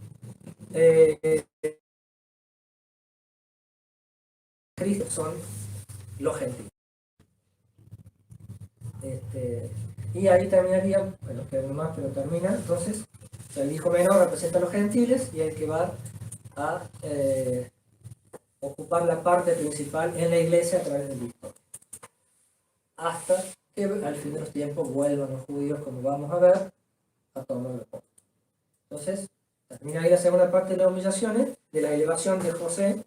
Cristo, son los gentiles. Y ahí terminaría, bueno, queda más, pero termina, entonces el hijo menor representa a los gentiles y el que va a ocupar la parte principal en la iglesia a través del historia. Hasta que al fin de los tiempos vuelvan los judíos, como vamos a ver, a tomar el poder. Entonces, termina ahí la segunda parte de las humillaciones, de la elevación de José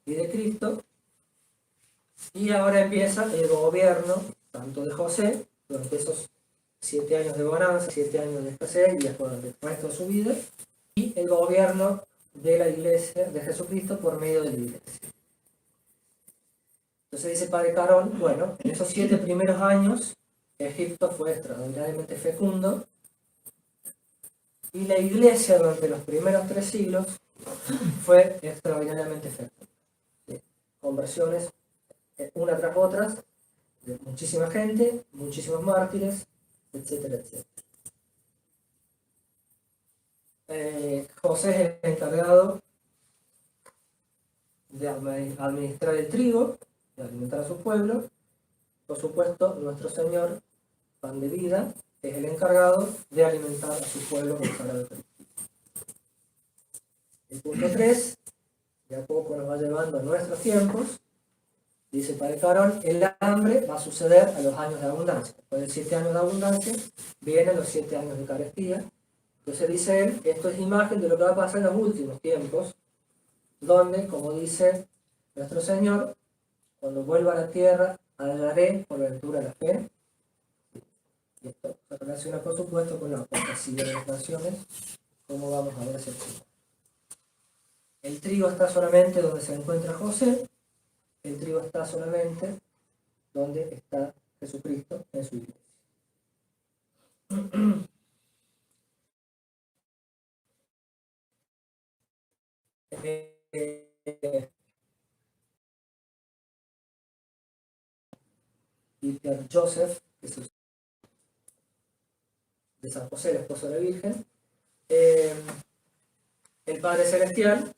y de Cristo, y ahora empieza el gobierno tanto de José, durante esos 7 años de bonanza, 7 años de escasez, y después del resto de su vida, y el gobierno de la iglesia, de Jesucristo, por medio de la iglesia. Entonces dice Padre Carón, bueno, en esos 7 primeros años, Egipto fue extraordinariamente fecundo, y la iglesia durante los primeros 3 siglos fue extraordinariamente fecunda. ¿Sí? Conversiones una tras otras, de muchísima gente, muchísimos mártires, etcétera, etcétera. José es el encargado de administrar el trigo, de alimentar a su pueblo. Por supuesto, nuestro Señor, pan de vida, es el encargado de alimentar a su pueblo con sagrado Eucaristía. El punto 3, de a poco nos va llevando a nuestros tiempos. Dice Padre Carón, el hambre va a suceder a los años de abundancia. Después de 7 años de abundancia, vienen los 7 años de carestía. Entonces dice él, esto es imagen de lo que va a pasar en los últimos tiempos, donde, como dice nuestro Señor, cuando vuelva a la tierra, hallaré por ventura la fe. Y esto se relaciona, por supuesto, con la apostasía de las naciones, como vamos a ver hacia el final. El trigo está solamente donde se encuentra José. El trigo está solamente donde está Jesucristo en su iglesia. Y Pierre Joseph, que es de San José, el esposo de la Virgen, el Padre Celestial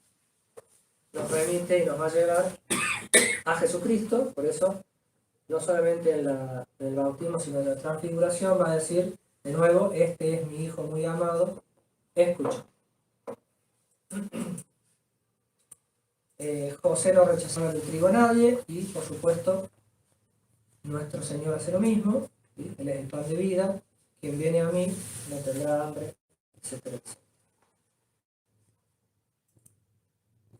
nos remite y nos va a llevar a Jesucristo. Por eso, no solamente en el bautismo, sino en la transfiguración, va a decir de nuevo, este es mi Hijo muy amado, escucha. José no rechazó el trigo a nadie, y por supuesto, nuestro Señor hace lo mismo, ¿sí? Él es el pan de vida, quien viene a mí no tendrá hambre, etcétera, etcétera.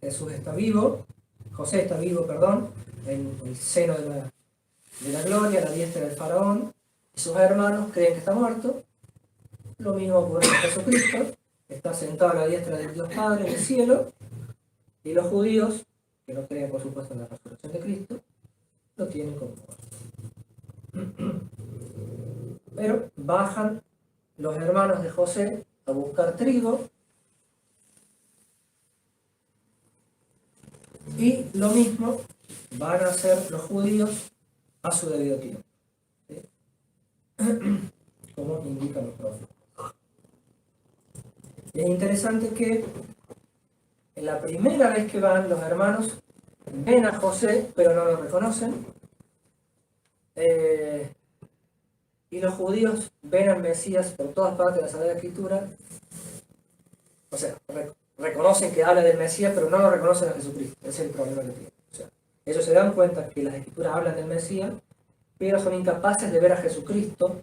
Jesús está vivo, José está vivo, perdón, en el seno de la gloria, a la diestra del faraón, y sus hermanos creen que está muerto. Lo mismo ocurre con Jesucristo, está sentado a la diestra del Dios Padre en el cielo, y los judíos, que no creen por supuesto en la resurrección de Cristo, lo tienen como muerto. Pero bajan los hermanos de José a buscar trigo, y lo mismo van a hacer los judíos a su debido tiempo, ¿sí? Como indican los profetas. Y es interesante que en la primera vez que van los hermanos ven a José, pero no lo reconocen, y los judíos ven al Mesías por todas partes de la Sagrada Escritura, o sea, reconocen que habla del Mesías, pero no lo reconocen a Jesucristo. Ese es el problema que tienen. O sea, ellos se dan cuenta que las Escrituras hablan del Mesías, pero son incapaces de ver a Jesucristo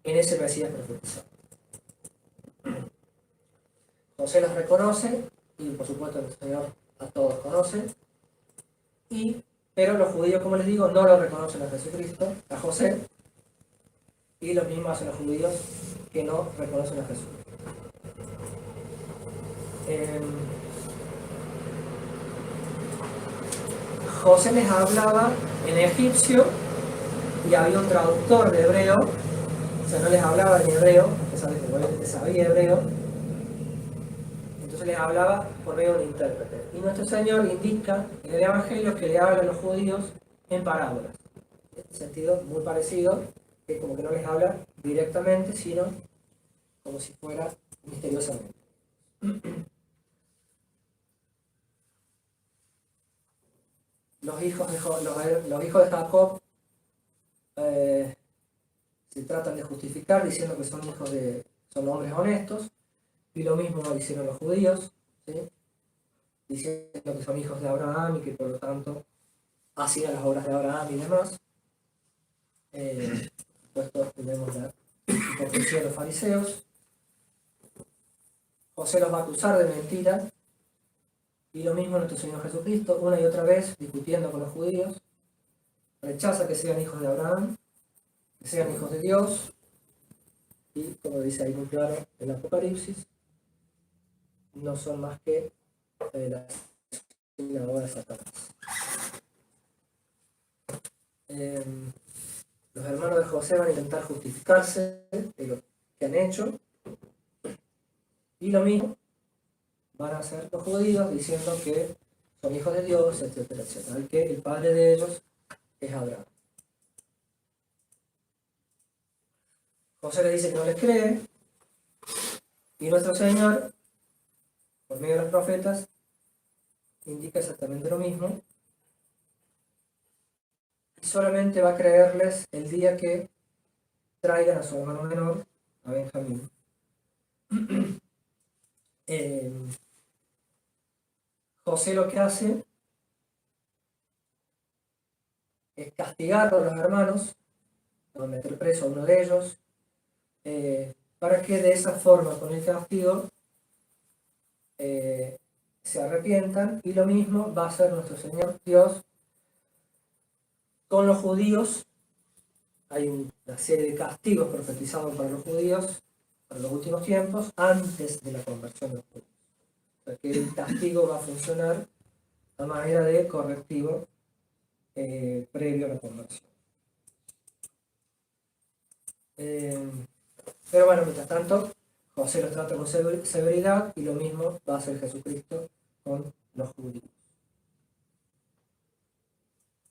en ese Mesías profetizado. José los reconoce, y por supuesto el Señor a todos conoce, pero los judíos, como les digo, no lo reconocen a Jesucristo, a José, y lo mismo hacen los judíos que no reconocen a Jesús. José les hablaba en egipcio y había un traductor de hebreo, o sea, no les hablaba en hebreo, a pesar de que igualmente sabía hebreo, entonces les hablaba por medio de un intérprete. Y nuestro Señor indica en el Evangelio que le habla a los judíos en parábolas, en sentido muy parecido, que como que no les habla directamente, sino como si fuera misteriosamente. Los hijos de Jacob se tratan de justificar diciendo que son hombres honestos, y lo mismo hicieron los judíos, ¿sí? diciendo que son hijos de Abraham y que por lo tanto hacían las obras de Abraham y demás. Puesto tenemos la hipocresía de los fariseos. José los va a acusar de mentira, y lo mismo nuestro Señor Jesucristo, una y otra vez discutiendo con los judíos, rechaza que sean hijos de Abraham, que sean hijos de Dios, y como dice ahí muy claro en Apocalipsis, no son más que la sinagoga de Satanás. Los hermanos de José van a intentar justificarse de lo que han hecho, y lo mismo van a hacer los judíos diciendo que son hijos de Dios, etcétera, etcétera, y que el padre de ellos es Abraham. José le dice que no les cree, y nuestro Señor, por medio de los profetas, indica exactamente lo mismo, y solamente va a creerles el día que traigan a su hermano menor, a Benjamín. José lo que hace es castigar a los hermanos, va a meter preso a uno de ellos, para que de esa forma, con el castigo, se arrepientan, y lo mismo va a hacer nuestro Señor Dios con los judíos. Hay una serie de castigos profetizados para los judíos para los últimos tiempos, antes de la conversión de los judíos. O sea que el castigo va a funcionar a manera de correctivo previo a la conversión. Pero bueno, mientras tanto, José los trata con severidad, y lo mismo va a hacer Jesucristo con los judíos.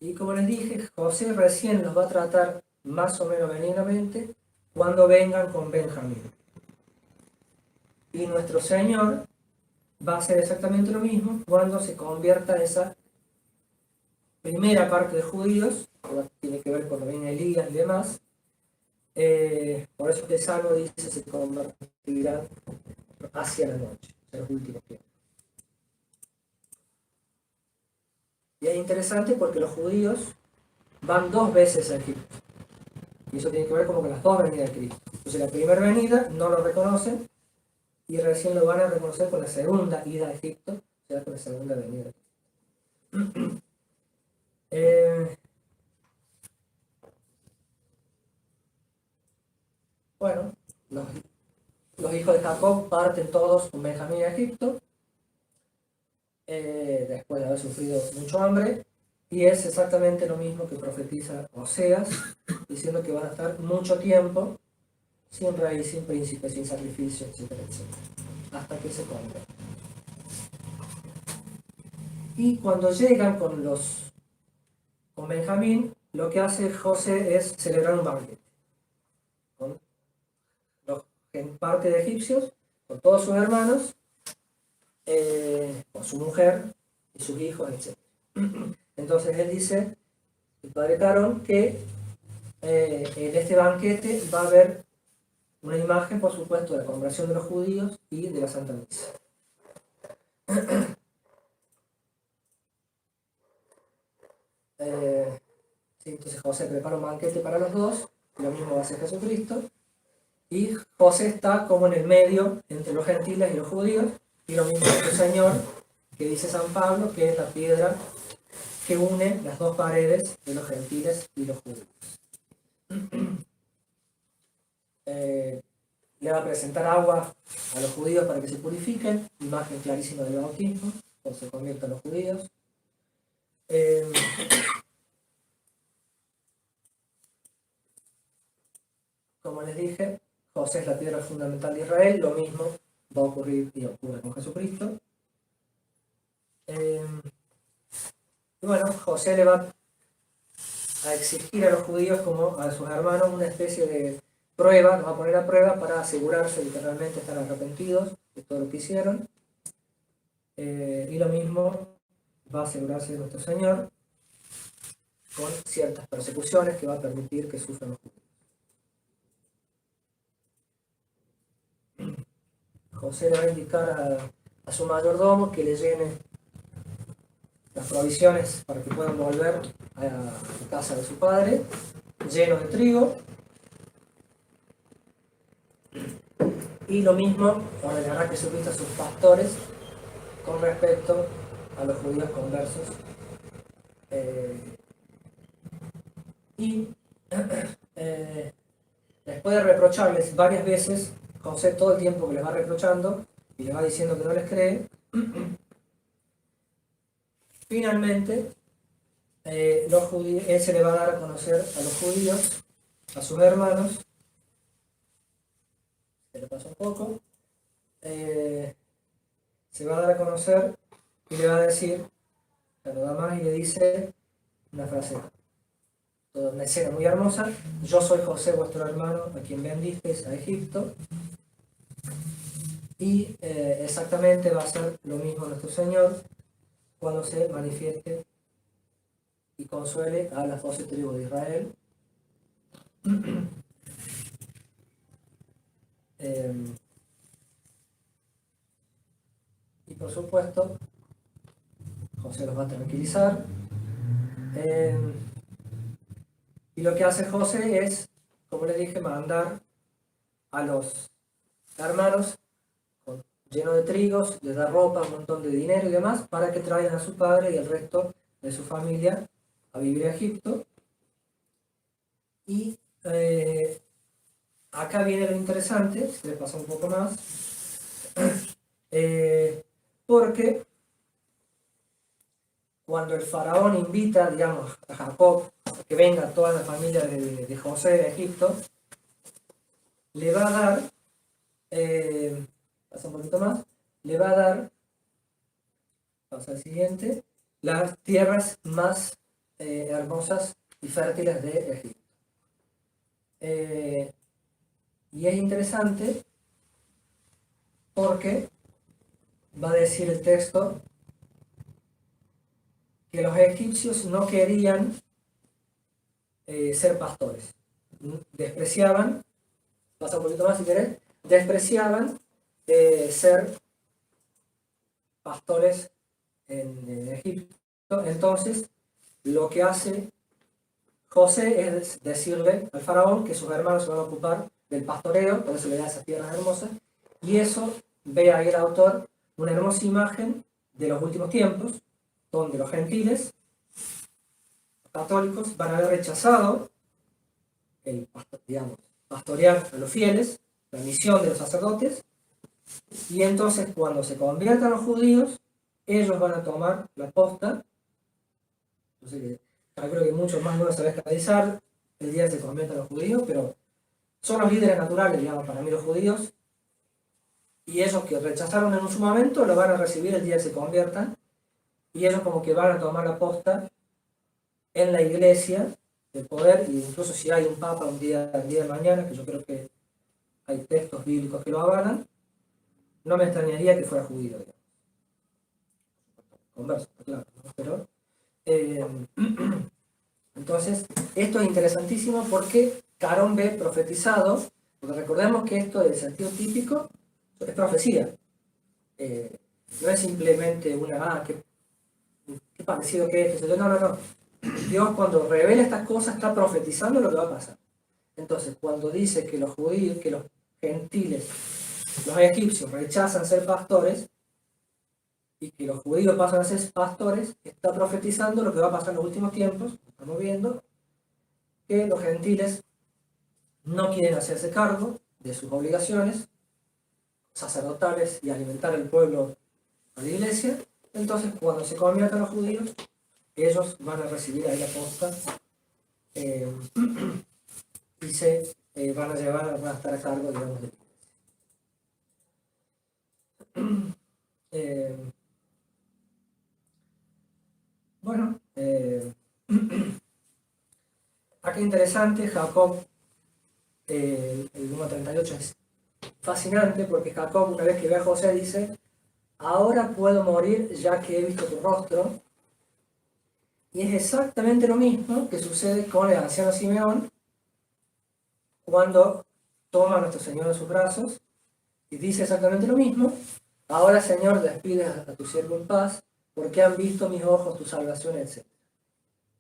Y como les dije, José recién los va a tratar más o menos benignamente cuando vengan con Benjamín. Y nuestro Señor va a hacer exactamente lo mismo cuando se convierta esa primera parte de judíos, que tiene que ver con cuando viene Elías y demás. Por eso que el Salmo dice se convertirán hacia la noche, en los últimos tiempos. Y es interesante porque los judíos van 2 veces a Egipto. Y eso tiene que ver como con las 2 venidas de Cristo. Entonces la primera venida no lo reconocen, y recién lo van a reconocer con la segunda ida a Egipto, o sea, con la segunda venida. Bueno, los hijos de Jacob parten todos con Benjamín a Egipto, después de haber sufrido mucho hambre, y es exactamente lo mismo que profetiza Oseas, diciendo que van a estar mucho tiempo sin rey, sin príncipe, sin sacrificio, etcétera, etcétera, hasta que se conviertan. Y cuando llegan con Benjamín, lo que hace José es celebrar un banquete con parte de egipcios, con todos sus hermanos, con su mujer y sus hijos, etc. Entonces él dice, el padre Carón, que en este banquete va a haber una imagen, por supuesto, de la conversión de los judíos y de la Santa Misa. Sí, entonces José prepara un banquete para los dos, lo mismo va a hacer Jesucristo, y José está como en el medio entre los gentiles y los judíos, y lo mismo que el Señor, que dice San Pablo, que es la piedra que une las 2 paredes de los gentiles y los judíos. Le va a presentar agua a los judíos para que se purifiquen, imagen clarísima del bautismo, cuando se convierten los judíos. Como les dije, José es la piedra fundamental de Israel, lo mismo va a ocurrir y ocurre con Jesucristo. Y bueno, José le va a exigir a los judíos como a sus hermanos una especie de prueba, los va a poner a prueba para asegurarse de que realmente están arrepentidos de todo lo que hicieron. Y lo mismo va a asegurarse de nuestro Señor con ciertas persecuciones que va a permitir que sufran los judíos. José le va a indicar a su mayordomo que le llene las provisiones para que puedan volver a la casa de su padre, lleno de trigo. Y lo mismo ordenará Jesucristo a sus pastores con respecto a los judíos conversos. Después de reprocharles varias veces, José todo el tiempo que les va reprochando y les va diciendo que no les cree, finalmente él se le va a dar a conocer a los judíos, a sus hermanos, se le pasa un poco, se va a dar a conocer y le va a decir, saluda más y le dice una frase, toda una escena muy hermosa: yo soy José vuestro hermano, a quien vendisteis a Egipto. Y exactamente va a ser lo mismo nuestro Señor cuando se manifieste y consuele a las 12 tribus de Israel. Y por supuesto, José los va a tranquilizar. Y lo que hace José es, como les dije, mandar a los hermanos lleno de trigos, les da ropa, un montón de dinero y demás, para que traigan a su padre y el resto de su familia a vivir a Egipto. Y acá viene lo interesante, si les paso un poco más, porque cuando el faraón invita, digamos, a Jacob a que venga toda la familia de José de Egipto, le va a dar, pasa un poquito más, le va a dar, pasa al siguiente, las tierras más hermosas y fértiles de Egipto. Y es interesante porque va a decir el texto que los egipcios no querían ser pastores, despreciaban, pasa un poquito más si querés, despreciaban ser pastores en Egipto. Entonces, lo que hace José es decirle al faraón que sus hermanos se van a ocupar del pastoreo, por eso le da esas tierras hermosas, y eso ve ahí el autor una hermosa imagen de los últimos tiempos, donde los gentiles, los católicos, van a haber rechazado el, digamos, pastorear a los fieles, la misión de los sacerdotes, y entonces cuando se conviertan los judíos, ellos van a tomar la posta. Yo sé que yo creo que muchos más no lo saben escandalizar el día que se conviertan los judíos, pero son los líderes naturales, digamos, para mí los judíos, y ellos que rechazaron en su momento lo van a recibir el día que se conviertan, y ellos como que van a tomar la posta en la iglesia del poder, y incluso si hay un papa el día de mañana, que yo creo que hay textos bíblicos que lo avalan, no me extrañaría que fuera judío, digamos. Converso, claro, ¿no? Pero, entonces, esto es interesantísimo porque Carón ve profetizado, porque recordemos que esto del sentido típico es profecía. No es simplemente una, qué parecido que es, no. Dios cuando revela estas cosas está profetizando lo que va a pasar. Entonces, cuando dice que los judíos, que los gentiles, los egipcios rechazan ser pastores y que los judíos pasan a ser pastores, está profetizando lo que va a pasar en los últimos tiempos. Estamos viendo que los gentiles no quieren hacerse cargo de sus obligaciones sacerdotales y alimentar al pueblo a la iglesia. Entonces, cuando se conviertan los judíos, ellos van a recibir ahí la posta y se van a estar a cargo, digamos, de bueno, acá interesante, Jacob, el 1.38 es fascinante porque Jacob, una vez que ve a José, dice: ahora puedo morir ya que he visto tu rostro. Y es exactamente lo mismo que sucede con el anciano Simeón cuando toma a nuestro Señor en sus brazos y dice exactamente lo mismo: ahora, Señor, despide a tu siervo en paz, porque han visto mis ojos tu salvación, etc.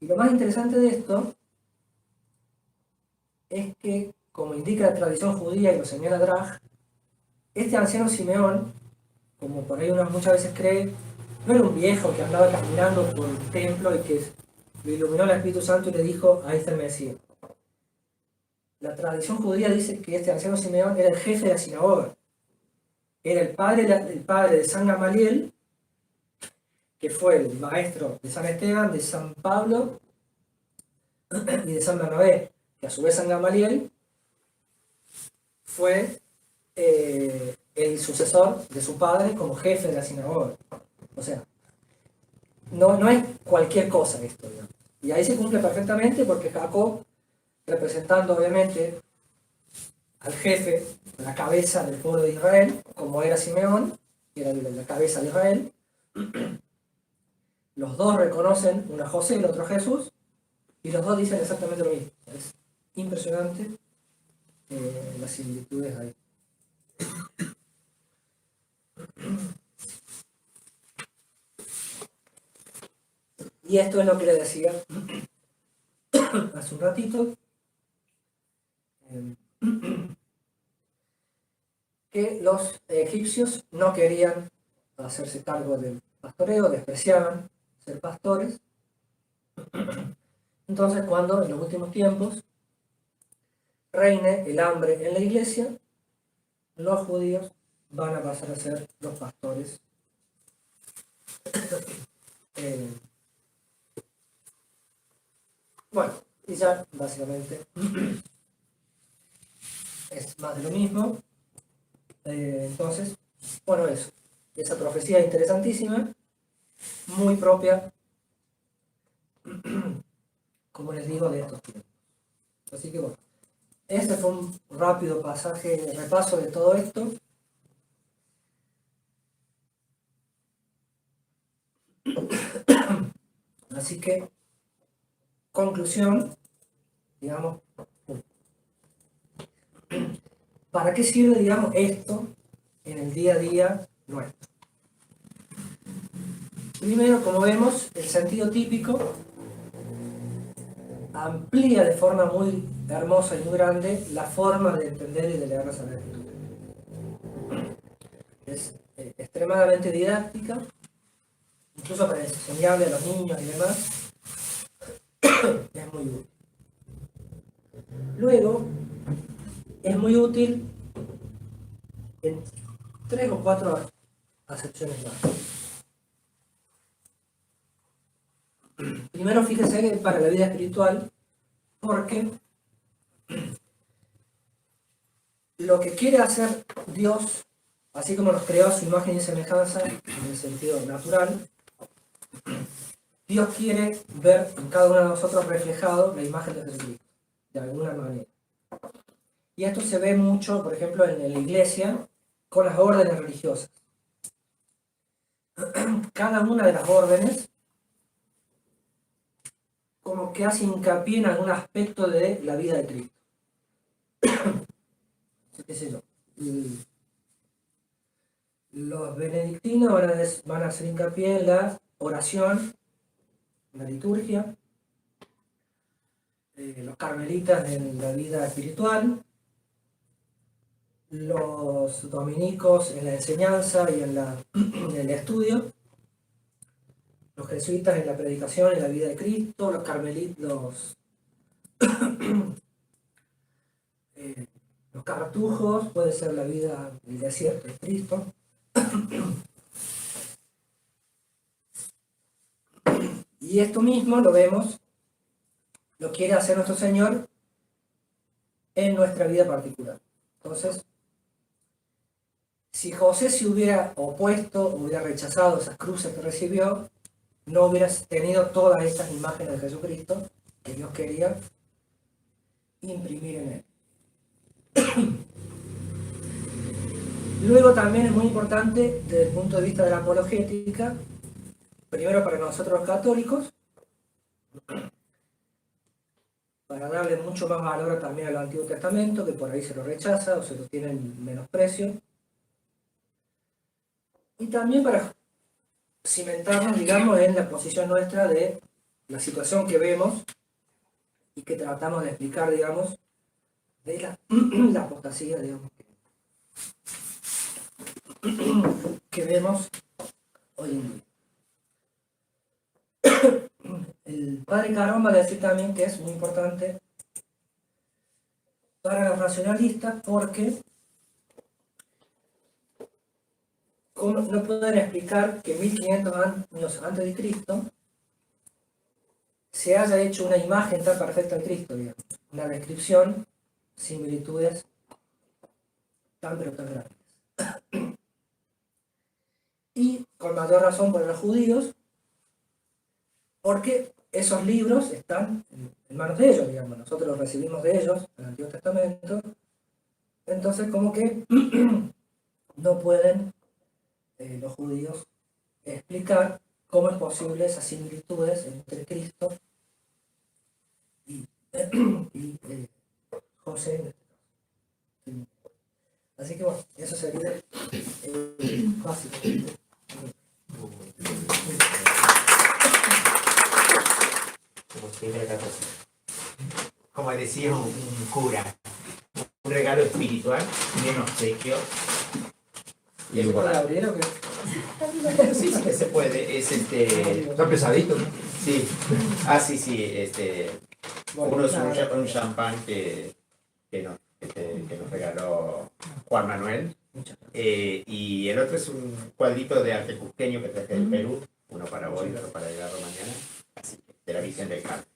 Y lo más interesante de esto es que, como indica la tradición judía y lo señala Drag, este anciano Simeón, como por ahí uno muchas veces cree, no era un viejo que andaba caminando por el templo y que lo iluminó el Espíritu Santo y le dijo, ahí está el Mesías. La tradición judía dice que este anciano Simeón era el jefe de la sinagoga. Era el padre de San Gamaliel, que fue el maestro de San Esteban, de San Pablo y de San Bernabé, que a su vez San Gamaliel fue el sucesor de su padre como jefe de la sinagoga. O sea, no es cualquier cosa esto, digamos. Y ahí se cumple perfectamente porque Jacob, representando obviamente al jefe, la cabeza del pueblo de Israel, como era Simeón, que era la cabeza de Israel, los dos reconocen, uno a José y el otro a Jesús, y los dos dicen exactamente lo mismo. Es impresionante las similitudes ahí. Y esto es lo que le decía hace un ratito, que los egipcios no querían hacerse cargo del pastoreo, despreciaban ser pastores. Entonces, cuando en los últimos tiempos reine el hambre en la iglesia, los judíos van a pasar a ser los pastores. Bueno, y ya básicamente es más de lo mismo. Entonces, bueno, eso. Esa profecía interesantísima, muy propia, como les digo, de estos tiempos. Así que bueno, este fue un rápido pasaje, repaso de todo esto. Así que, conclusión, digamos, ¿para qué sirve, digamos, esto en el día a día nuestro? Primero, como vemos, el sentido típico amplía de forma muy hermosa y muy grande la forma de entender y de leer la Sagrada Escritura. Es extremadamente didáctica, incluso para enseñarle a los niños y demás, es muy útil. Luego, es muy útil en 3 o 4 acepciones más. Primero, fíjese que para la vida espiritual, porque lo que quiere hacer Dios, así como nos creó a su imagen y semejanza en el sentido natural, Dios quiere ver en cada uno de nosotros reflejado la imagen de Jesucristo, de alguna manera. Y esto se ve mucho, por ejemplo, en la iglesia, con las órdenes religiosas. Cada una de las órdenes como que hace hincapié en algún aspecto de la vida de Cristo. ¿Qué sé yo? Los benedictinos van a hacer hincapié en la oración, en la liturgia, los carmelitas en la vida espiritual, los dominicos en la enseñanza y en el estudio, los jesuitas en la predicación y la vida de Cristo, los carmelitos, los cartujos, puede ser la vida del desierto de Cristo. Y esto mismo lo vemos, lo quiere hacer nuestro Señor en nuestra vida particular. Entonces, si José se hubiera opuesto, hubiera rechazado esas cruces que recibió, no hubiera tenido todas estas imágenes de Jesucristo que Dios quería imprimir en él. Luego también es muy importante desde el punto de vista de la apologética, primero para nosotros los católicos, para darle mucho más valor también al Antiguo Testamento, que por ahí se lo rechaza o se lo tiene en menosprecio, y también para cimentarnos, digamos, en la posición nuestra de la situación que vemos y que tratamos de explicar, digamos, de la apostasía, digamos, que vemos hoy en día. El padre Carón va a decir también que es muy importante para los racionalistas porque no pueden explicar que 1500 años antes de Cristo se haya hecho una imagen tan perfecta de Cristo, digamos, una descripción, similitudes tan pero tan grandes. Y con mayor razón para los judíos, porque esos libros están en manos de ellos, digamos, nosotros los recibimos de ellos, en el Antiguo Testamento, entonces como que no pueden los judíos explicar cómo es posible esas similitudes entre Cristo y José en este caso. Así que bueno, eso sería básicamente. Como decía un cura, un regalo espiritual y un obsequio. Y el ¿Se puede moral. abrir o qué? Sí, sí que se puede. Es Está pesadito, ¿no? Sí. Sí. Bueno, Uno es nada. un champán que nos regaló Juan Manuel. Muchas gracias. Y el otro es un cuadrito de arte cusqueño que traje del Perú. Uno para hoy, otro para llegarlo mañana. Así que, de la Virgen del Carmen.